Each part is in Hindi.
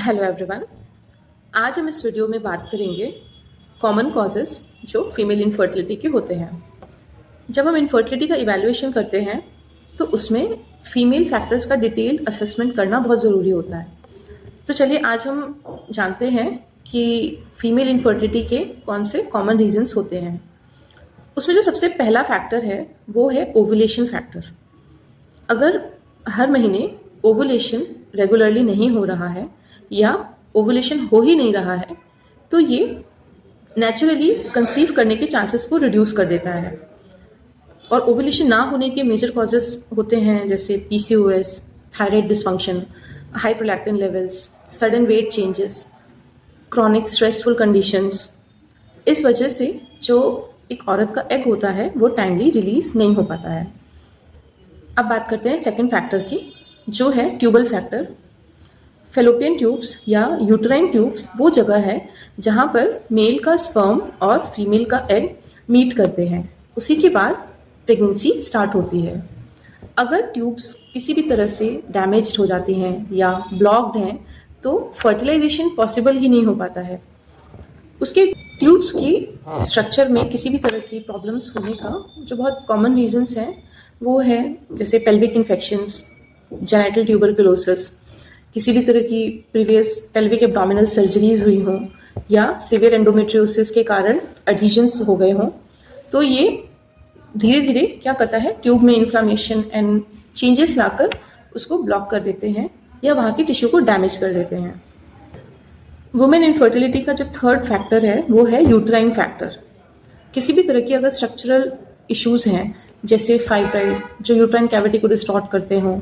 Hello everyone. आज हम इस वीडियो में बात करेंगे कॉमन कॉजेस जो फीमेल इनफर्टिलिटी के होते हैं। जब हम इनफर्टिलिटी का इवैल्यूएशन करते हैं तो उसमें फीमेल फैक्टर्स का डिटेल्ड असेसमेंट करना बहुत ज़रूरी होता है। तो चलिए आज हम जानते हैं कि फीमेल इनफर्टिलिटी के कौन से कॉमन रीजंस होते हैं। उसमें जो सबसे पहला फैक्टर है वो है ओवुलेशन फैक्टर। अगर हर महीने ओवुलेशन रेगुलरली नहीं हो रहा है या ओवुलेशन हो ही नहीं रहा है तो ये नेचुरली कंसीव करने के चांसेस को रिड्यूस कर देता है। और ओवुलेशन ना होने के मेजर कॉजेस होते हैं जैसे PCOS, thyroid dysfunction, high prolactin levels, sudden weight changes, chronic stressful conditions. इस वजह से जो एक औरत का एग होता है वो टाइमली रिलीज नहीं हो पाता है। अब बात करते हैं सेकंड फैक्टर की, जो है ट्यूबल फैक्टर। फेलोपियन ट्यूब्स या यूट्राइन ट्यूब्स वो जगह है जहाँ पर मेल का स्पर्म और फीमेल का एग मीट करते हैं, उसी के बाद प्रेगनेंसी स्टार्ट होती है। अगर ट्यूब्स किसी भी तरह से डैमेज्ड हो जाती हैं या ब्लॉक्ड हैं तो फर्टिलाइजेशन पॉसिबल ही नहीं हो पाता है। उसके ट्यूब्स की स्ट्रक्चर में किसी भी तरह की प्रॉब्लम्स होने का जो बहुत कॉमन रीजंस हैं वो है जैसे पेल्विक इन्फेक्शंस, जेनिटल ट्यूबरकुलोसिस, किसी भी तरह की प्रीवियस पेल्विक एब्डोमिनल सर्जरीज हुई हों या सिवियर एंडोमेट्रियोसिस के कारण एडिशंस हो गए हों, तो ये धीरे धीरे क्या करता है, ट्यूब में इन्फ्लामेशन एंड चेंजेस लाकर उसको ब्लॉक कर देते हैं या वहाँ की टिश्यू को डैमेज कर देते हैं। वुमेन इनफर्टिलिटी का जो थर्ड फैक्टर है वो है यूट्राइन फैक्टर। किसी भी तरह की अगर स्ट्रक्चरल इश्यूज हैं जैसे फाइब्राइड जो यूट्राइन कैविटी को डिस्टॉर्ट करते हों,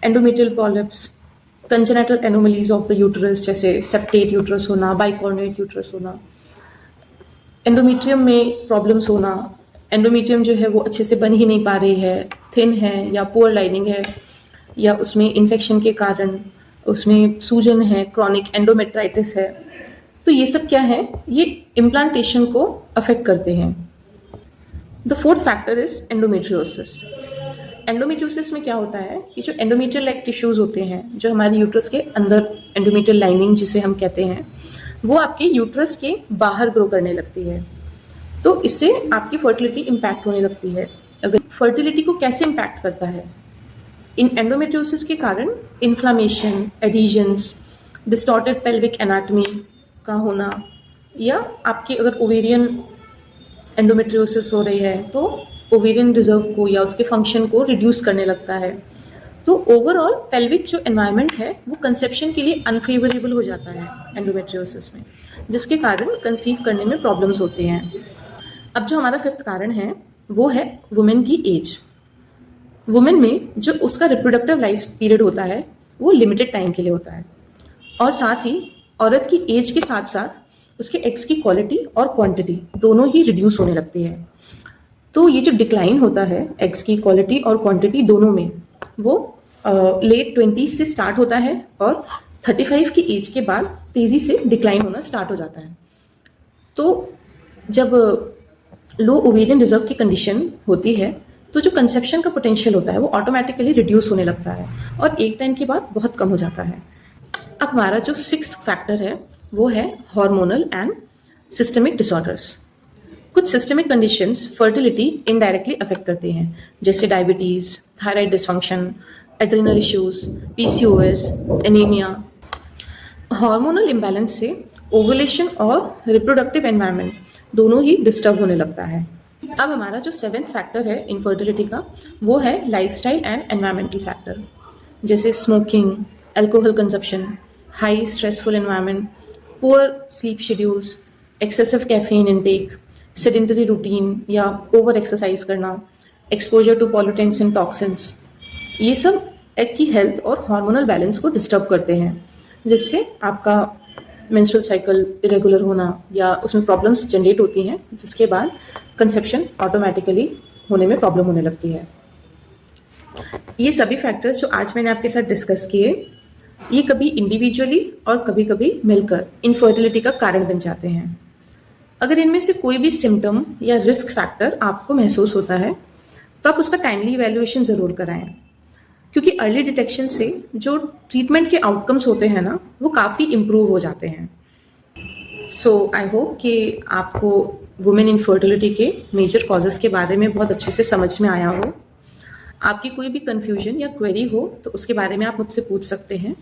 endometrial polyps, congenital anomalies of the uterus जैसे सेप्टेट यूट्रस होना, बाइकॉर्नेट यूट्रस होना, एंडोमेट्रियम में प्रॉब्लम्स होना, एंडोमेट्रियम जो है वो अच्छे से बन ही नहीं पा रही है, थिन है या पुअर लाइनिंग है या उसमें इन्फेक्शन के कारण उसमें सूजन है, क्रॉनिक एंडोमेट्राइटिस है, तो ये सब क्या है, ये इम्प्लांटेशन को अफेक्ट करते हैं। The fourth factor is endometriosis. Endometriosis में क्या होता है कि जो एंडोमेट्रियल लाइक टिश्यूज होते हैं जो हमारे यूट्रस के अंदर, एंडोमेट्रियल लाइनिंग जिसे हम कहते हैं, वो आपके यूट्रस के बाहर ग्रो करने लगती है। तो इससे आपकी फर्टिलिटी इम्पैक्ट होने लगती है। अगर फर्टिलिटी को कैसे इम्पैक्ट करता है, इन एंडोमेट्रियोसिस के कारण inflammation, adhesions, distorted pelvic anatomy का होना, या आपके अगर ओवेरियन एंडोमेट्रियोसिस हो रही है तो ओवेरियन रिजर्व को या उसके फंक्शन को रिड्यूस करने लगता है। तो ओवरऑल पेल्विक जो एनवायरनमेंट है वो कंसेप्शन के लिए अनफेवरेबल हो जाता है एंडोमेट्रियोसिस में, जिसके कारण कंसीव करने में प्रॉब्लम्स होती हैं। अब जो हमारा फिफ्थ कारण है वो है वुमेन की एज। वुमेन में जो उसका रिप्रोडक्टिव लाइफ पीरियड होता है वो लिमिटेड टाइम के लिए होता है, और साथ ही औरत की एज के साथ साथ उसके एग्स की क्वालिटी और क्वांटिटी दोनों ही रिड्यूस होने लगती है। तो ये जो डिक्लाइन होता है एग्स की क्वालिटी और क्वांटिटी दोनों में, वो लेट 20s से स्टार्ट होता है और 35 की एज के बाद तेज़ी से डिक्लाइन होना स्टार्ट हो जाता है। तो जब लो ओवेरियन रिजर्व की कंडीशन होती है तो जो कंसेप्शन का पोटेंशियल होता है वो ऑटोमेटिकली रिड्यूस होने लगता है और एक टाइम के बाद बहुत कम हो जाता है। अब हमारा जो सिक्स्थ फैक्टर है वो है हार्मोनल एंड सिस्टमिक डिसऑर्डर्स। कुछ systemic conditions fertility indirectly affect करती हैं जैसे diabetes, thyroid dysfunction, adrenal issues, PCOS, anaemia. Hormonal imbalance से ओवुलेशन और रिप्रोडक्टिव एनवायरनमेंट दोनों ही डिस्टर्ब होने लगता है। अब हमारा जो सेवेंथ फैक्टर है इनफर्टिलिटी का वो है लाइफस्टाइल एंड एनवायरमेंटल फैक्टर, जैसे smoking, alcohol consumption, high stressful environment, poor sleep schedules, excessive caffeine intake, sedentary routine या ओवर एक्सरसाइज करना, exposure to pollutants and toxins, ये सब एग की हेल्थ और हार्मोनल बैलेंस को डिस्टर्ब करते हैं, जिससे आपका मेंस्ट्रुअल साइकिल इरेगुलर होना या उसमें प्रॉब्लम्स जनरेट होती हैं, जिसके बाद कंसेप्शन ऑटोमेटिकली होने में प्रॉब्लम होने लगती है। ये सभी फैक्टर्स जो आज मैंने आपके साथ डिस्कस किए, ये कभी इंडिविजुअली और कभी कभी मिलकर इनफर्टिलिटी का कारण बन जाते हैं। अगर इनमें से कोई भी सिम्टम या रिस्क फैक्टर आपको महसूस होता है तो आप उसका टाइमली इवैल्यूएशन ज़रूर कराएं। क्योंकि अर्ली डिटेक्शन से जो ट्रीटमेंट के आउटकम्स होते हैं ना, वो काफ़ी इम्प्रूव हो जाते हैं। सो आई होप कि आपको वुमेन इनफर्टिलिटी के मेजर कॉजेज़ के बारे में बहुत अच्छे से समझ में आया हो। आपकी कोई भी कन्फ्यूजन या क्वेरी हो तो उसके बारे में आप मुझसे पूछ सकते हैं।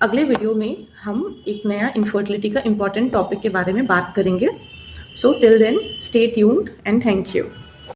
अगले वीडियो में हम एक नया इनफर्टिलिटी का इम्पॉर्टेंट टॉपिक के बारे में बात करेंगे। So till then stay tuned and thank you.